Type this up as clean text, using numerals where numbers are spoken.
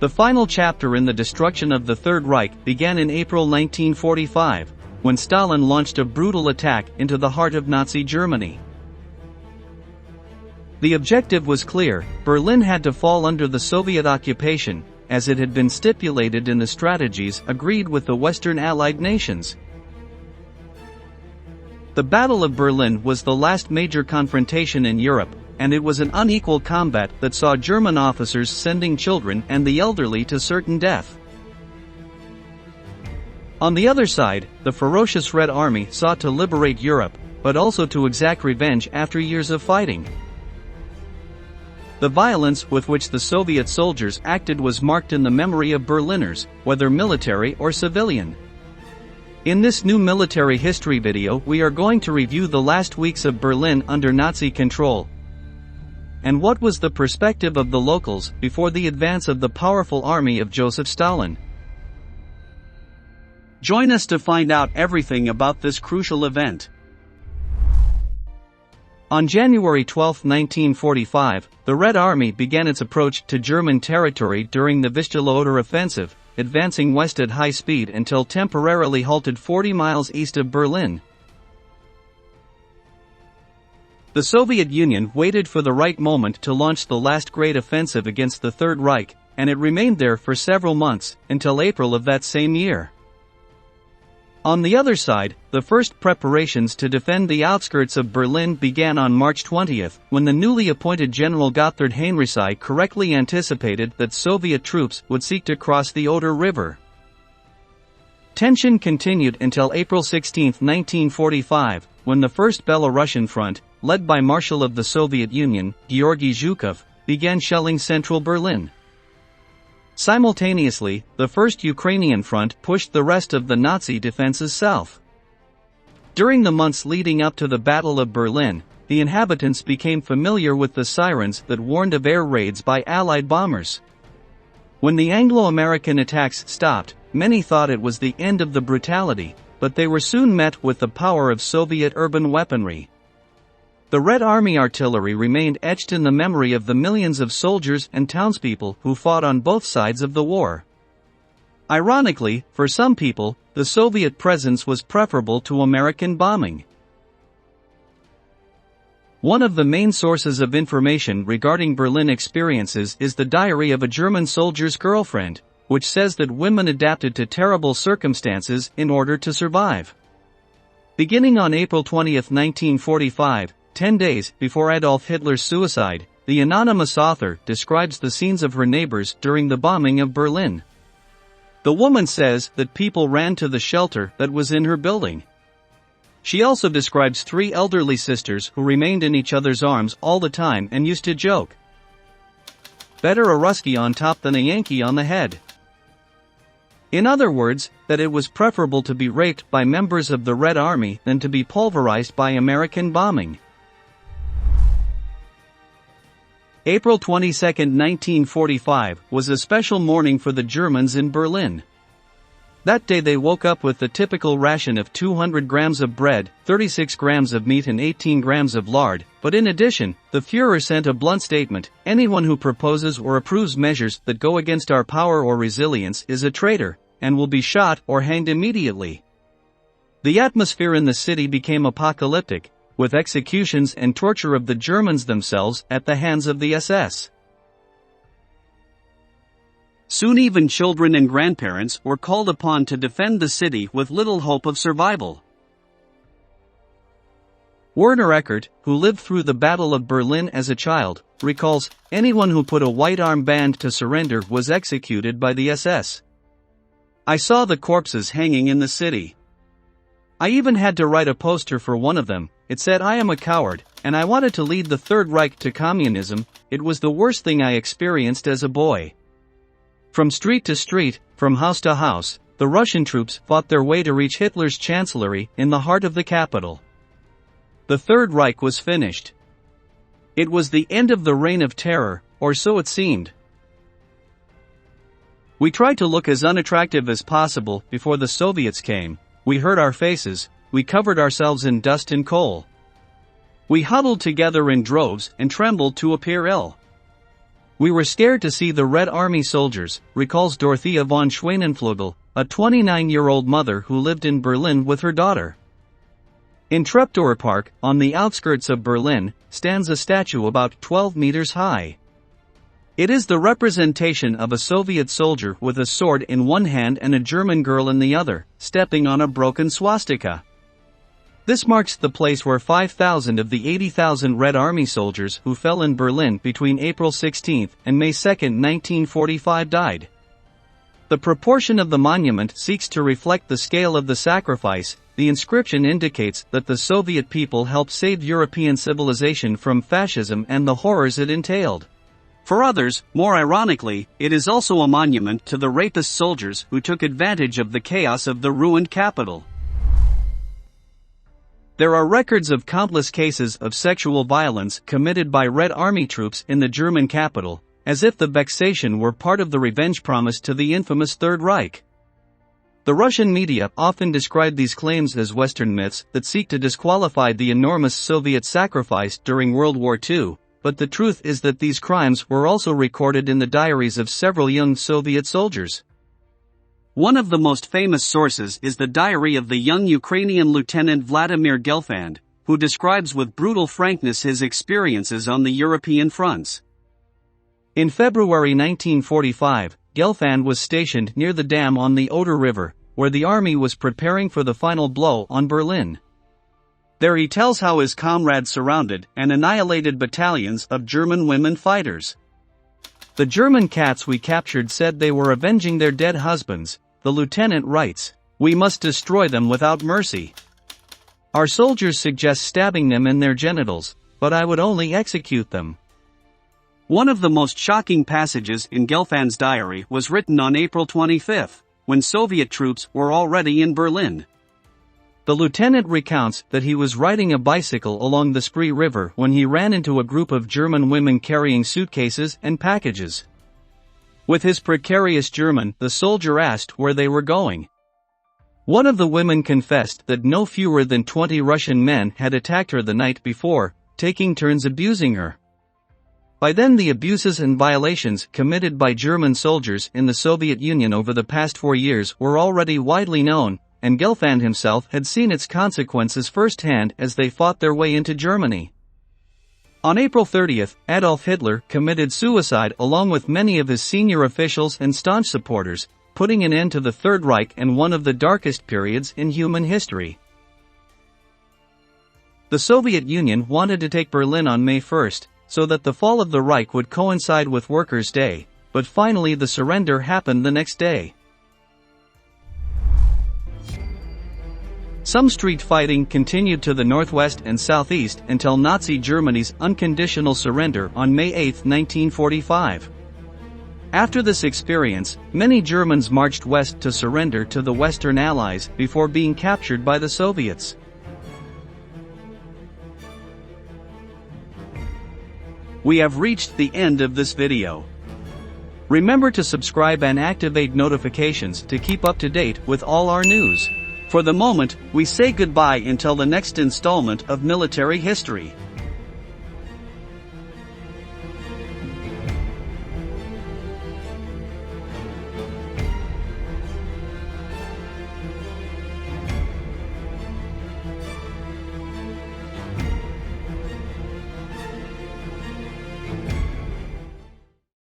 The final chapter in the destruction of the Third Reich began in April 1945, when Stalin launched a brutal attack into the heart of Nazi Germany. The objective was clear: Berlin had to fall under the Soviet occupation, as it had been stipulated in the strategies agreed with the Western Allied nations. The Battle of Berlin was the last major confrontation in Europe, and it was an unequal combat that saw German officers sending children and the elderly to certain death. On the other side, the ferocious Red Army sought to liberate Europe, but also to exact revenge after years of fighting. The violence with which the Soviet soldiers acted was marked in the memory of Berliners, whether military or civilian. In this new military history video, we are going to review the last weeks of Berlin under Nazi control, and what was the perspective of the locals before the advance of the powerful army of Joseph Stalin. Join us to find out everything about this crucial event. On January 12, 1945, the Red Army began its approach to German territory during the Vistula-Oder offensive, advancing west at high speed until temporarily halted 40 miles east of Berlin. The Soviet Union waited for the right moment to launch the last great offensive against the Third Reich, and it remained there for several months, until April of that same year. On the other side, the first preparations to defend the outskirts of Berlin began on March 20, when the newly appointed General Third R3ich correctly anticipated that Soviet troops would seek to cross the Oder River. Tension continued until April 16, 1945, when the First Belarusian Front, led by Marshal of the Soviet Union, Georgy Zhukov, began shelling central Berlin. Simultaneously, the First Ukrainian Front pushed the rest of the Nazi defenses south. During the months leading up to the Battle of Berlin, the inhabitants became familiar with the sirens that warned of air raids by Allied bombers. When the Anglo-American attacks stopped, many thought it was the end of the brutality, but they were soon met with the power of Soviet urban weaponry. The Red Army artillery remained etched in the memory of the millions of soldiers and townspeople who fought on both sides of the war. Ironically, for some people, the Soviet presence was preferable to American bombing. One of the main sources of information regarding Berlin experiences is the diary of a German soldier's girlfriend, which says that women adapted to terrible circumstances in order to survive. Beginning on April 20, 1945, 10 days before Adolf Hitler's suicide, the anonymous author describes the scenes of her neighbors during the bombing of Berlin. The woman says that people ran to the shelter that was in her building. She also describes 3 elderly sisters who remained in each other's arms all the time and used to joke, "Better a Ruskie on top than a Yankee on the head." In other words, that it was preferable to be raped by members of the Red Army than to be pulverized by American bombing. April 22, 1945, was a special morning for the Germans in Berlin. That day they woke up with the typical ration of 200 grams of bread, 36 grams of meat and 18 grams of lard, but in addition, the Führer sent a blunt statement: anyone who proposes or approves measures that go against our power or resilience is a traitor, and will be shot or hanged immediately. The atmosphere in the city became apocalyptic, with executions and torture of the Germans themselves at the hands of the SS. Soon even children and grandparents were called upon to defend the city with little hope of survival. Werner Eckert, who lived through the Battle of Berlin as a child, recalls, "Anyone who put a white armband to surrender was executed by the SS. I saw the corpses hanging in the city. I even had to write a poster for one of them. It said, 'I am a coward, and I wanted to lead the Third Reich to communism.' It was the worst thing I experienced as a boy." From street to street, from house to house, the Russian troops fought their way to reach Hitler's chancellery in the heart of the capital. The Third Reich was finished. It was the end of the reign of terror, or so it seemed. We tried to look as unattractive as possible before the Soviets came. We hurt our faces, we covered ourselves in dust and coal. We huddled together in droves and trembled to appear ill. "We were scared to see the Red Army soldiers," recalls Dorothea von Schwanenflügel, a 29-year-old mother who lived in Berlin with her daughter. In Treptower Park, on the outskirts of Berlin, stands a statue about 12 meters high. It is the representation of a Soviet soldier with a sword in one hand and a German girl in the other, stepping on a broken swastika. This marks the place where 5,000 of the 80,000 Red Army soldiers who fell in Berlin between April 16 and May 2, 1945 died. The proportion of the monument seeks to reflect the scale of the sacrifice. The inscription indicates that the Soviet people helped save European civilization from fascism and the horrors it entailed. For others, more ironically, it is also a monument to the rapist soldiers who took advantage of the chaos of the ruined capital. There are records of countless cases of sexual violence committed by Red Army troops in the German capital, as if the vexation were part of the revenge promised to the infamous Third Reich. The Russian media often describe these claims as Western myths that seek to disqualify the enormous Soviet sacrifice during World War II, but the truth is that these crimes were also recorded in the diaries of several young Soviet soldiers. One of the most famous sources is the diary of the young Ukrainian Lieutenant Vladimir Gelfand, who describes with brutal frankness his experiences on the European fronts. In February 1945, Gelfand was stationed near the dam on the Oder River, where the army was preparing for the final blow on Berlin. There he tells how his comrades surrounded and annihilated battalions of German women fighters. "The German cats we captured said they were avenging their dead husbands," the lieutenant writes. "We must destroy them without mercy. Our soldiers suggest stabbing them in their genitals, but I would only execute them." One of the most shocking passages in Gelfand's diary was written on April 25, when Soviet troops were already in Berlin. The lieutenant recounts that he was riding a bicycle along the Spree River when he ran into a group of German women carrying suitcases and packages. With his precarious German, the soldier asked where they were going. One of the women confessed that no fewer than 20 Russian men had attacked her the night before, taking turns abusing her. By then, the abuses and violations committed by German soldiers in the Soviet Union over the past 4 years were already widely known, and Gelfand himself had seen its consequences firsthand as they fought their way into Germany. On April 30, Adolf Hitler committed suicide along with many of his senior officials and staunch supporters, putting an end to the Third Reich and one of the darkest periods in human history. The Soviet Union wanted to take Berlin on May 1, so that the fall of the Reich would coincide with Workers' Day, but finally the surrender happened the next day. Some street fighting continued to the northwest and southeast until Nazi Germany's unconditional surrender on May 8, 1945. After this experience, many Germans marched west to surrender to the Western Allies before being captured by the Soviets. We have reached the end of this video. Remember to subscribe and activate notifications to keep up to date with all our news. For the moment, we say goodbye until the next installment of Military History.